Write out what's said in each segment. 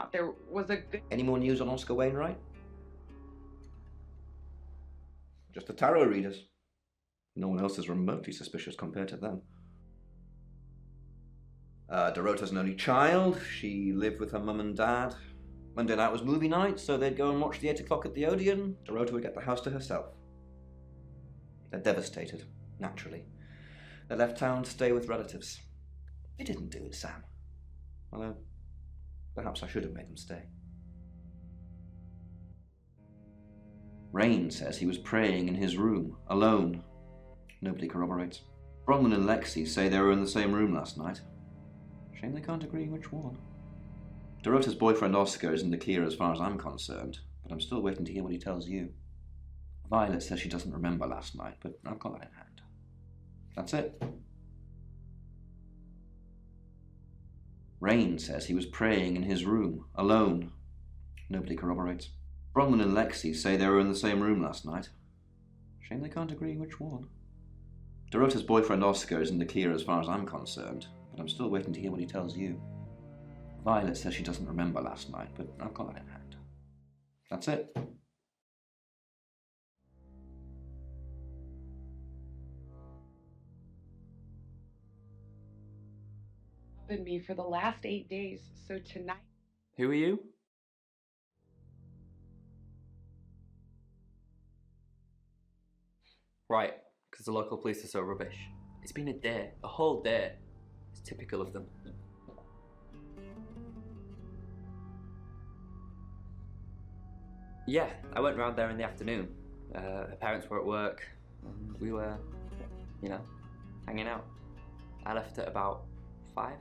thought there was a good... Any more news on Oscar Wainwright? Just the tarot readers. No one else is remotely suspicious compared to them. Dorota's an only child. She lived with her mum and dad. Monday night was movie night, so they'd go and watch the 8 o'clock at the Odeon. Dorota would get the house to herself. They're devastated, naturally. They left town to stay with relatives. They didn't do it, Sam. Although, perhaps I should have made them stay. Rain says he was praying in his room, alone. Nobody corroborates. Bronwyn and Lexi say they were in the same room last night. Shame they can't agree which one. Dorota's boyfriend Oscar is in the clear as far as I'm concerned, but I'm still waiting to hear what he tells you. Violet says she doesn't remember last night, but I've got that in hand. That's it. Rain says he was praying in his room, alone. Nobody corroborates. Bronwyn and Lexi say they were in the same room last night. Shame they can't agree which one. Dorota's boyfriend Oscar is in the clear as far as I'm concerned, but I'm still waiting to hear what he tells you. Violet says she doesn't remember last night, but I've got that in hand. That's it. ...been me for the last 8 days, so tonight... Who are you? Right, because the local police are so rubbish. It's been a day, a whole day. It's typical of them. Yeah, I went round there in the afternoon. Her parents were at work, and we were, hanging out. I left at about 5.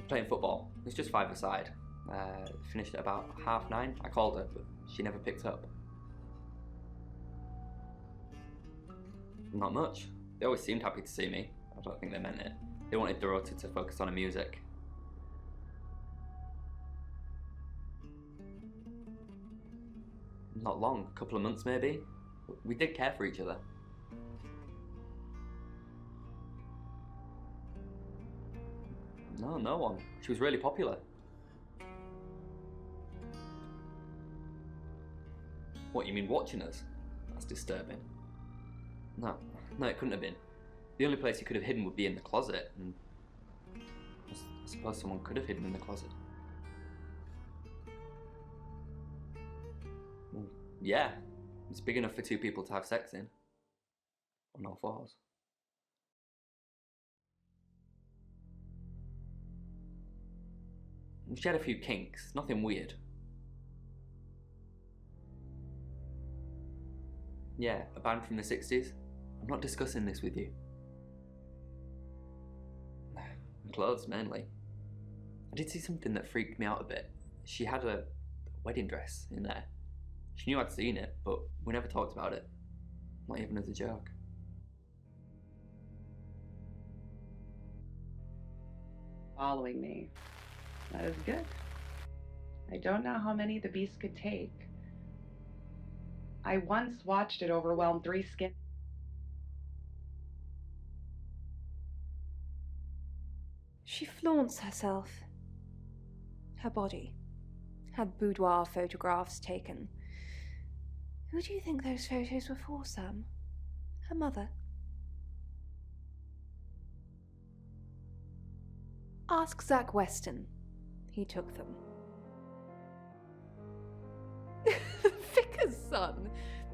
Playing football. It's just 5-a-side. Finished at about 9:30. I called her, but she never picked up. Not much. They always seemed happy to see me. I don't think they meant it. They wanted Dorota to focus on her music. Not long, a couple of months maybe. We did care for each other. No one. She was really popular. What, you mean watching us? That's disturbing. No, it couldn't have been. The only place he could have hidden would be in the closet, and I suppose someone could have hidden in the closet. Well, yeah, it's big enough for 2 people to have sex in. On all fours. She had a few kinks, nothing weird. Yeah, a band from the 60s. I'm not discussing this with you. Clothes, mainly. I did see something that freaked me out a bit. She had a wedding dress in there. She knew I'd seen it, but we never talked about it. Not even as a joke. ...following me. That is good. I don't know how many the beast could take. I once watched it overwhelm 3 skin... She flaunts herself. Her body. Had boudoir photographs taken. Who do you think those photos were for, Sam? Her mother? Ask Zach Weston. He took them. The vicar's son?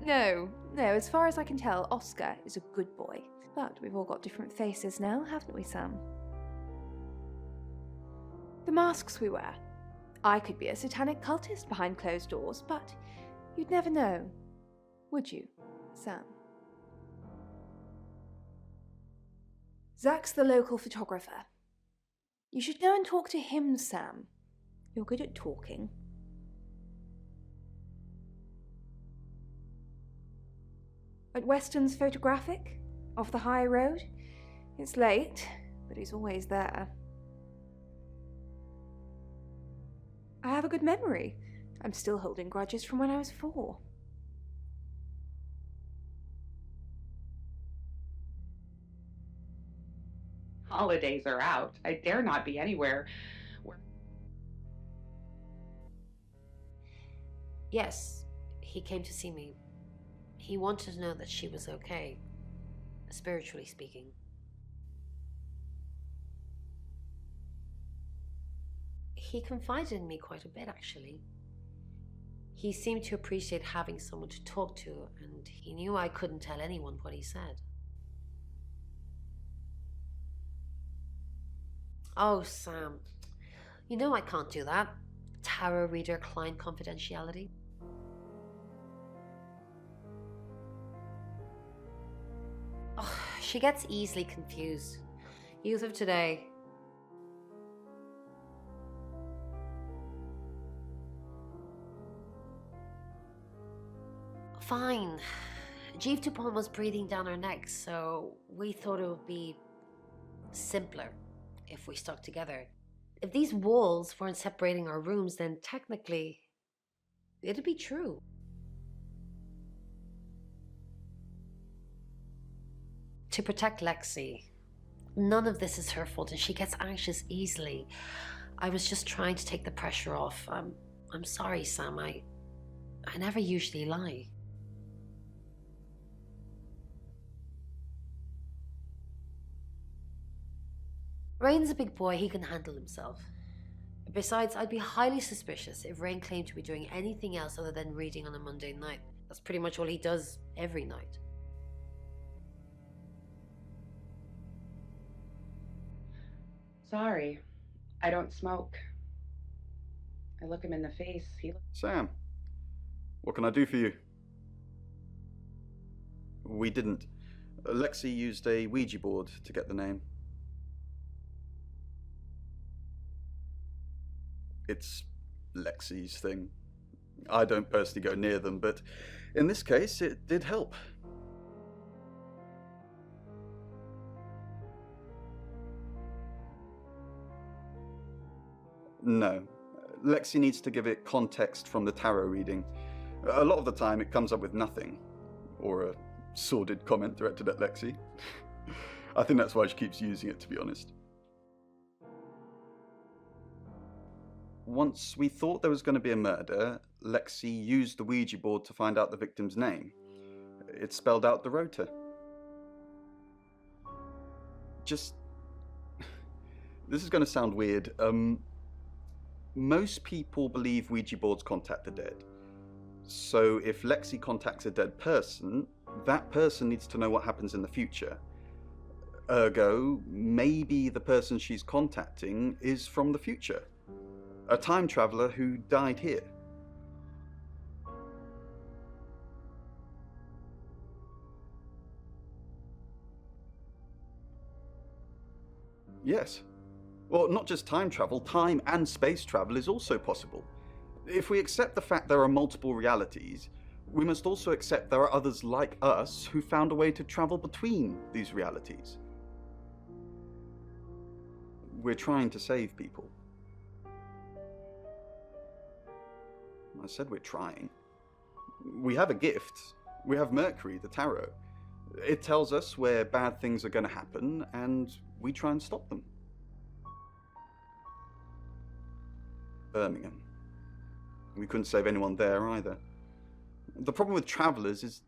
No, as far as I can tell, Oscar is a good boy. But we've all got different faces now, haven't we, Sam? The masks we wear. I could be a satanic cultist behind closed doors, but you'd never know, would you, Sam? Zach's the local photographer. You should go and talk to him, Sam. You're good at talking. At Weston's Photographic, off the high road. It's late, but he's always there. I have a good memory. I'm still holding grudges from when I was 4. Holidays are out. I dare not be anywhere where. Yes, he came to see me. He wanted to know that she was okay, spiritually speaking. He confided in me quite a bit, actually. He seemed to appreciate having someone to talk to, and he knew I couldn't tell anyone what he said. Oh, Sam, you know I can't do that. Tarot reader client confidentiality. Oh, she gets easily confused. Youth of today. Fine. Jeeve Dupont was breathing down her neck, so we thought it would be simpler if we stuck together. If these walls weren't separating our rooms, then technically it'd be true. To protect Lexi. None of this is her fault, and she gets anxious easily. I was just trying to take the pressure off. I'm sorry, Sam. I never usually lie. Rain's a big boy, he can handle himself. Besides, I'd be highly suspicious if Rain claimed to be doing anything else other than reading on a Monday night. That's pretty much all he does every night. Sorry, I don't smoke. I look him in the face. Sam, what can I do for you? We didn't. Lexi used a Ouija board to get the name. It's Lexi's thing. I don't personally go near them, but in this case, it did help. No. Lexi needs to give it context from the tarot reading. A lot of the time, it comes up with nothing. Or a sordid comment directed at Lexi. I think that's why she keeps using it, to be honest. Once we thought there was going to be a murder, Lexi used the Ouija board to find out the victim's name. It spelled out Dorota. Just... This is going to sound weird. Most people believe Ouija boards contact the dead. So if Lexi contacts a dead person, that person needs to know what happens in the future. Ergo, maybe the person she's contacting is from the future. A time traveler who died here. Yes. Well, not just time travel, time and space travel is also possible. If we accept the fact there are multiple realities, we must also accept there are others like us who found a way to travel between these realities. We're trying to save people. I said we're trying. We have a gift. We have Mercury, the tarot. It tells us where bad things are going to happen, and we try and stop them. Birmingham. We couldn't save anyone there either. The problem with travelers is...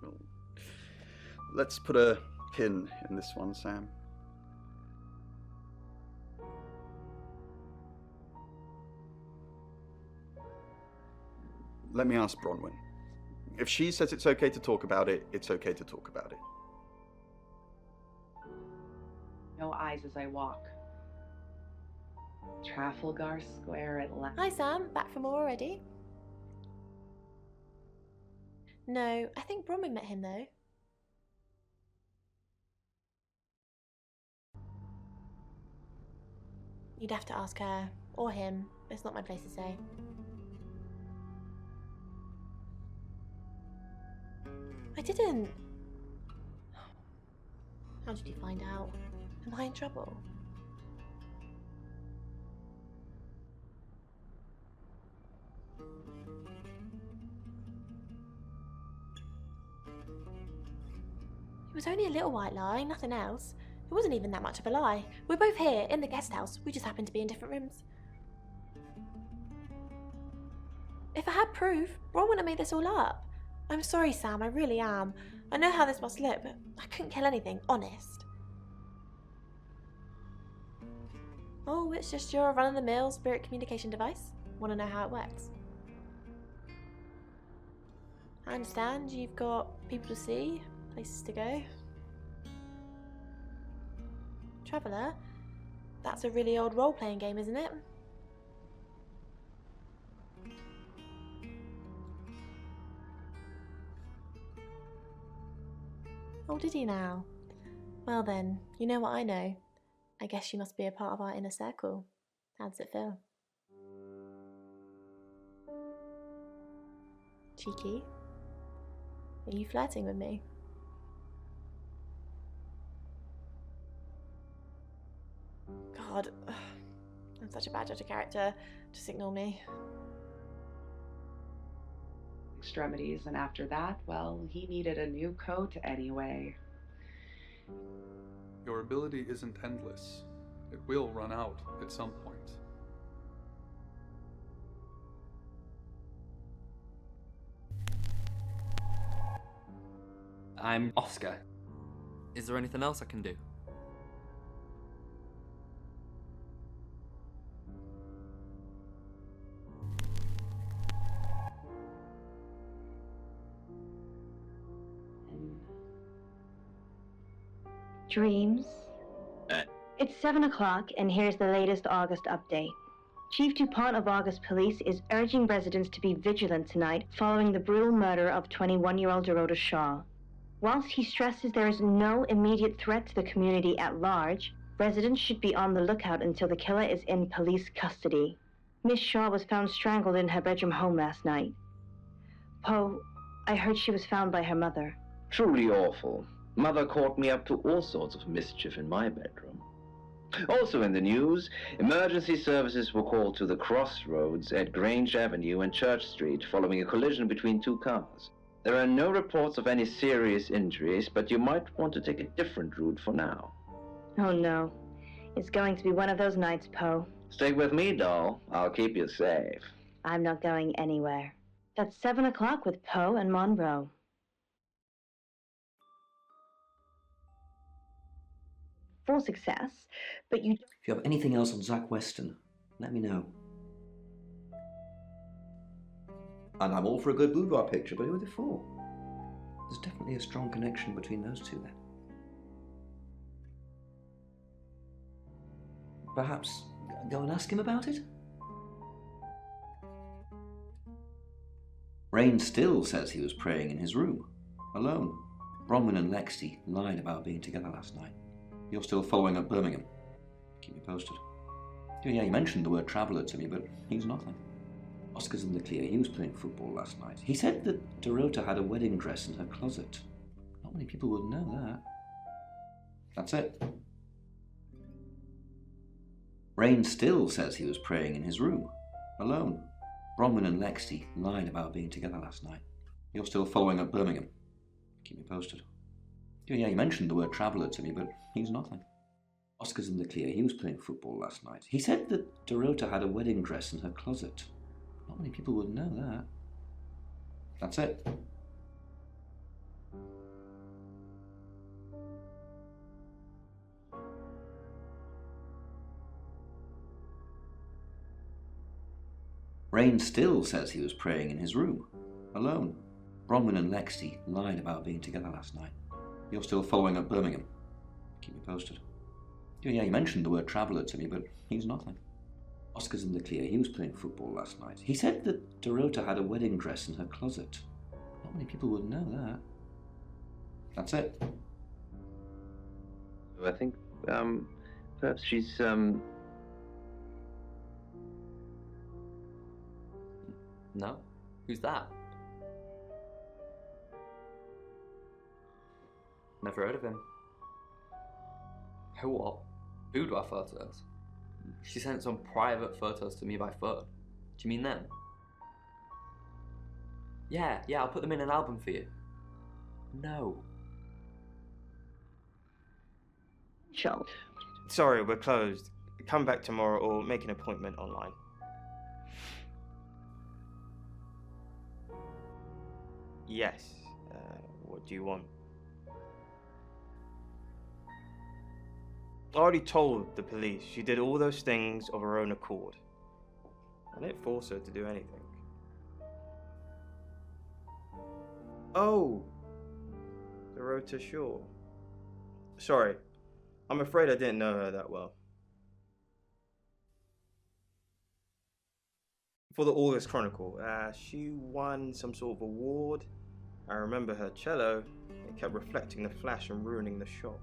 Well, let's put a pin in this one, Sam. Let me ask Bronwyn. If she says it's okay to talk about it, it's okay to talk about it. No eyes as I walk. Trafalgar Square at last. Hi Sam, back from more already? No, I think Bronwyn met him though. You'd have to ask her, or him. It's not my place to say. I didn't. How did you find out? Am I in trouble? It was only a little white lie, nothing else. It wasn't even that much of a lie. We're both here, in the guest house. We just happen to be in different rooms. If I had proof, Ron wouldn't have made this all up. I'm sorry, Sam, I really am. I know how this must look, but I couldn't kill anything, honest. Oh, it's just your run-of-the-mill spirit communication device? Want to know how it works? I understand you've got people to see, places to go. Traveller? That's a really old role-playing game, isn't it? Oh, did you now? Well then, you know what I know. I guess you must be a part of our inner circle. How does it feel? Cheeky? Are you flirting with me? God, I'm such a bad judge of character. Just ignore me. Extremities, and after that, well, he needed a new coat anyway. Your ability isn't endless. It will run out at some point. I'm Oscar. Is there anything else I can do? Dreams? It's 7 o'clock, and here's the latest August update. Chief DuPont of August Police is urging residents to be vigilant tonight following the brutal murder of 21-year-old Dorota Shaw. Whilst he stresses there is no immediate threat to the community at large, residents should be on the lookout until the killer is in police custody. Miss Shaw was found strangled in her bedroom home last night. Poe, I heard she was found by her mother. Truly awful. Mother caught me up to all sorts of mischief in my bedroom. Also in the news, emergency services were called to the crossroads at Grange Avenue and Church Street following a collision between two cars. There are no reports of any serious injuries, but you might want to take a different route for now. Oh no. It's going to be one of those nights, Poe. Stay with me, doll. I'll keep you safe. I'm not going anywhere. That's 7 o'clock with Poe and Monroe. For success, but you... If you have anything else on Zach Weston, let me know. And I'm all for a good boudoir picture, but who are they for? There's definitely a strong connection between those two then. Perhaps go and ask him about it? Rain still says he was praying in his room, alone. Bronwyn and Lexi lied about being together last night. You're still following up Birmingham. Keep me posted. Yeah, you mentioned the word traveller to me, but he's nothing. Oscar's in the clear. He was playing football last night. He said that Dorota had a wedding dress in her closet. Not many people would know that. That's it. Rain still says he was praying in his room, alone. Bronwyn and Lexi lied about being together last night. You're still following up Birmingham. Keep me posted. Yeah, you mentioned the word traveller to me, but he's nothing. Oscar's in the clear. He was playing football last night. He said that Dorota had a wedding dress in her closet. Not many people would know that. That's it. Rain still says he was praying in his room, alone. Bronwyn and Lexi lied about being together last night. You're still following up Birmingham. Keep me posted. Yeah, you mentioned the word traveller to me, but he's nothing. Oscar's in the clear. He was playing football last night. He said that Dorota had a wedding dress in her closet. Not many people would know that. That's it. I think, perhaps she's, No? Who's that? Never heard of him. Who what? Boudoir photos? She sent some private photos to me by phone. Do you mean them? Yeah, I'll put them in an album for you. No. Show. Sorry, we're closed. Come back tomorrow or make an appointment online. Yes. What do you want? I already told the police she did all those things of her own accord. I didn't force her to do anything. Oh! The road to shore. Sorry. I'm afraid I didn't know her that well. For the August Chronicle, she won some sort of award. I remember her cello. It kept reflecting the flash and ruining the shot.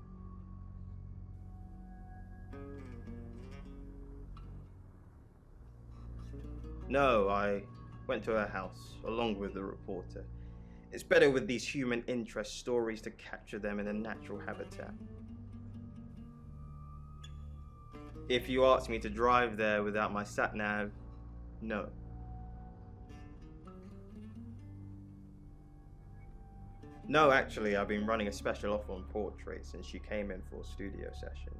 No, I went to her house, along with the reporter. It's better with these human interest stories to capture them in a natural habitat. If you asked me to drive there without my sat-nav, no. No, actually, I've been running a special offer on portraits since she came in for a studio session.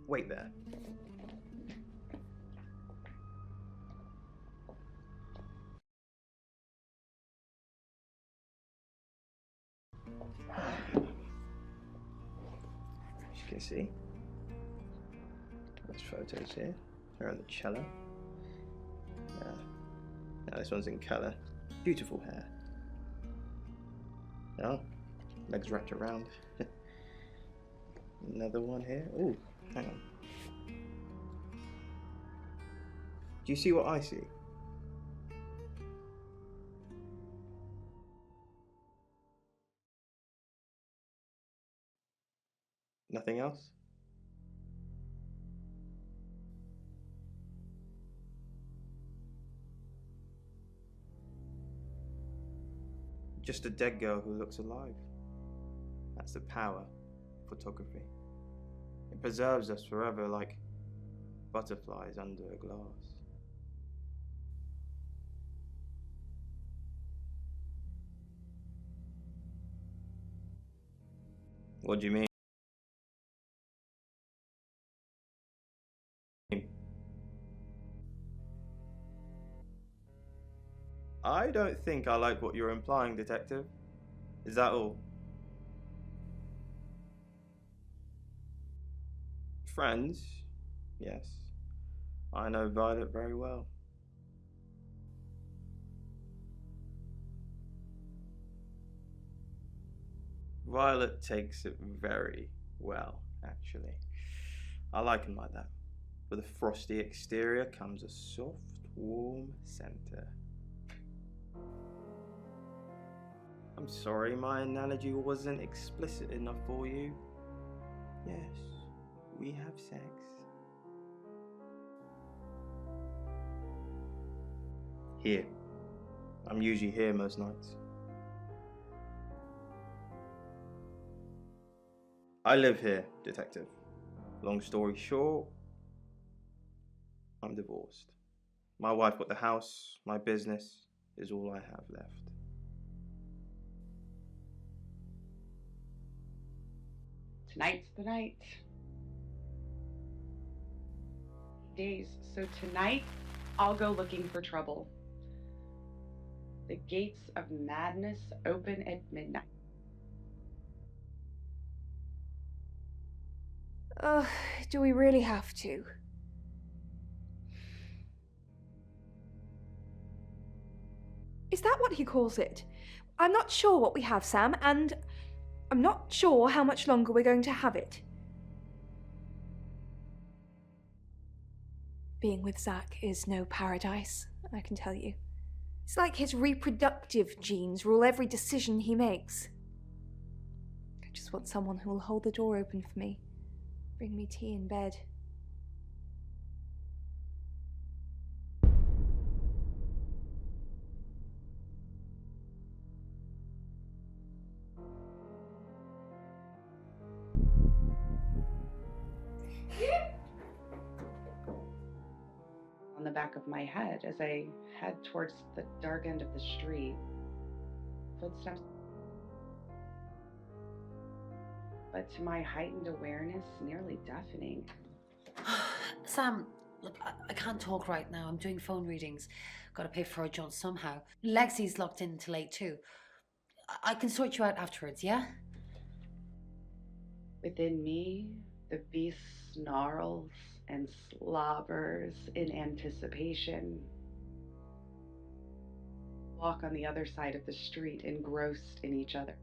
Wait there. As you can see, there's photos here. Her on the cello. Now this one's in colour. Beautiful hair. Oh, legs wrapped around. Another one here. Oh, hang on. Do you see what I see? Nothing else? Just a dead girl who looks alive. That's the power of photography. It preserves us forever like butterflies under a glass. What do you mean? I don't think I like what you're implying, Detective. Is that all? Friends? Yes. I know Violet very well. Violet takes it very well, actually. I like him like that. With a frosty exterior comes a soft, warm center. I'm sorry my analogy wasn't explicit enough for you. Yes, we have sex. Here. I'm usually here most nights. I live here, Detective. Long story short, I'm divorced. My wife got the house, my business is all I have left. Tonight's the night. Days. So tonight, I'll go looking for trouble. The gates of madness open at midnight. Ugh, do we really have to? Is that what he calls it? I'm not sure what we have, Sam, and I'm not sure how much longer we're going to have it. Being with Zach is no paradise, I can tell you. It's like his reproductive genes rule every decision he makes. I just want someone who will hold the door open for me, bring me tea in bed. On the back of my head as I head towards the dark end of the street. Footsteps. but to my heightened awareness, nearly deafening. Sam, look, I can't talk right now. I'm doing phone readings. Gotta pay for a job somehow. Lexi's locked in till 8 too. I can sort you out afterwards, yeah? Within me, the beast snarls and slobbers in anticipation. Walk on the other side of the street, engrossed in each other.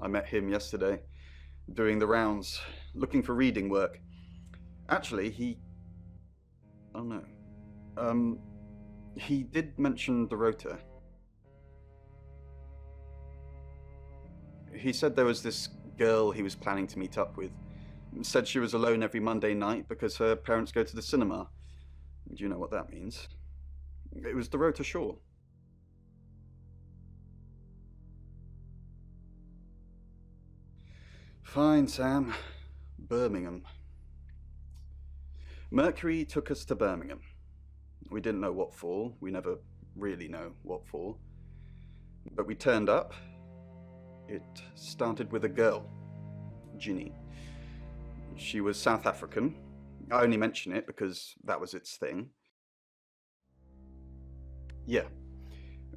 I met him yesterday, doing the rounds, looking for reading work. Actually, he did mention Dorota. He said there was this girl he was planning to meet up with. Said she was alone every Monday night because her parents go to the cinema. Do you know what that means? It was Dorota Shaw. Fine, Sam. Birmingham. Mercury took us to Birmingham. We didn't know what for. We never really know what for. But we turned up. It started with a girl, Ginny. She was South African. I only mention it because that was its thing. Yeah.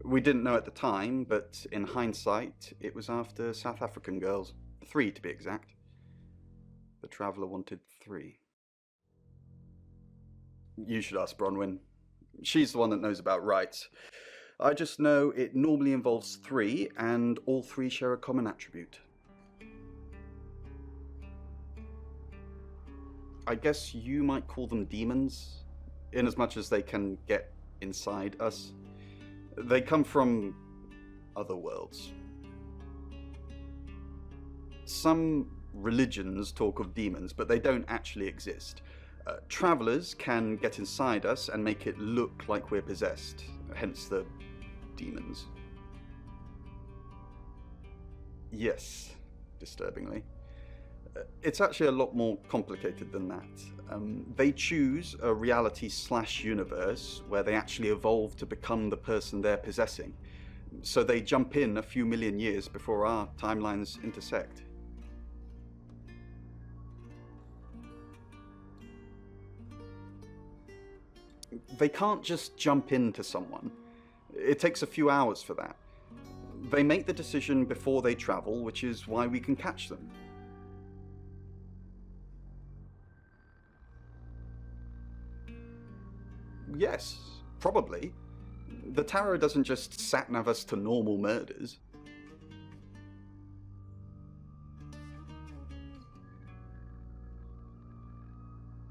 We didn't know at the time, but in hindsight, it was after South African girls. 3 to be exact. The Traveller wanted 3. You should ask Bronwyn. She's the one that knows about rights. I just know it normally involves 3, and all 3 share a common attribute. I guess you might call them demons, in as much as they can get inside us. They come from other worlds. Some religions talk of demons, but they don't actually exist. Travelers can get inside us and make it look like we're possessed, hence the demons. Yes, disturbingly. It's actually a lot more complicated than that. They choose a reality/universe where they actually evolve to become the person they're possessing. So they jump in a few million years before our timelines intersect. They can't just jump into someone. It takes a few hours for that. They make the decision before they travel, which is why we can catch them. Yes, probably. The tarot doesn't just sat-nav us to normal murders.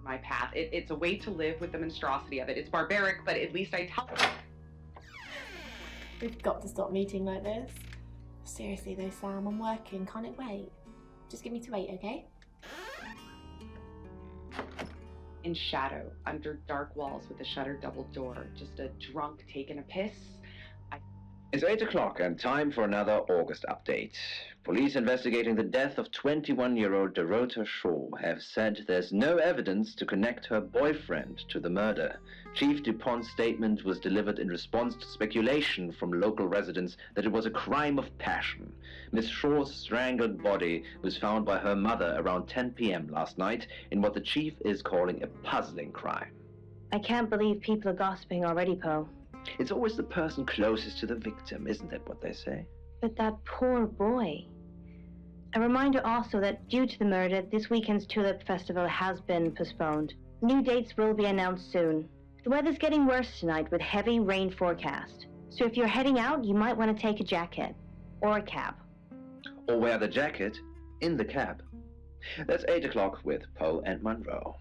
My path. It's a way to live with the monstrosity of it. It's barbaric, but at least I tell them. We've got to stop meeting like this. Seriously though, Sam, I'm working. Can't it wait? Just give me to 8, okay? In shadow, under dark walls with a shuttered double door, just a drunk taking a piss. It's 8 o'clock and time for another August update. Police investigating the death of 21-year-old Dorota Shaw have said there's no evidence to connect her boyfriend to the murder. Chief DuPont's statement was delivered in response to speculation from local residents that it was a crime of passion. Miss Shaw's strangled body was found by her mother around 10 p.m. last night in what the chief is calling a puzzling crime. I can't believe people are gossiping already, Poe. It's always the person closest to the victim, isn't that what they say? But that poor boy. A reminder also that due to the murder, this weekend's Tulip Festival has been postponed. New dates will be announced soon. The weather's getting worse tonight with heavy rain forecast. So if you're heading out, you might want to take a jacket. Or a cab. Or wear the jacket in the cab. That's 8 o'clock with Poe and Monroe.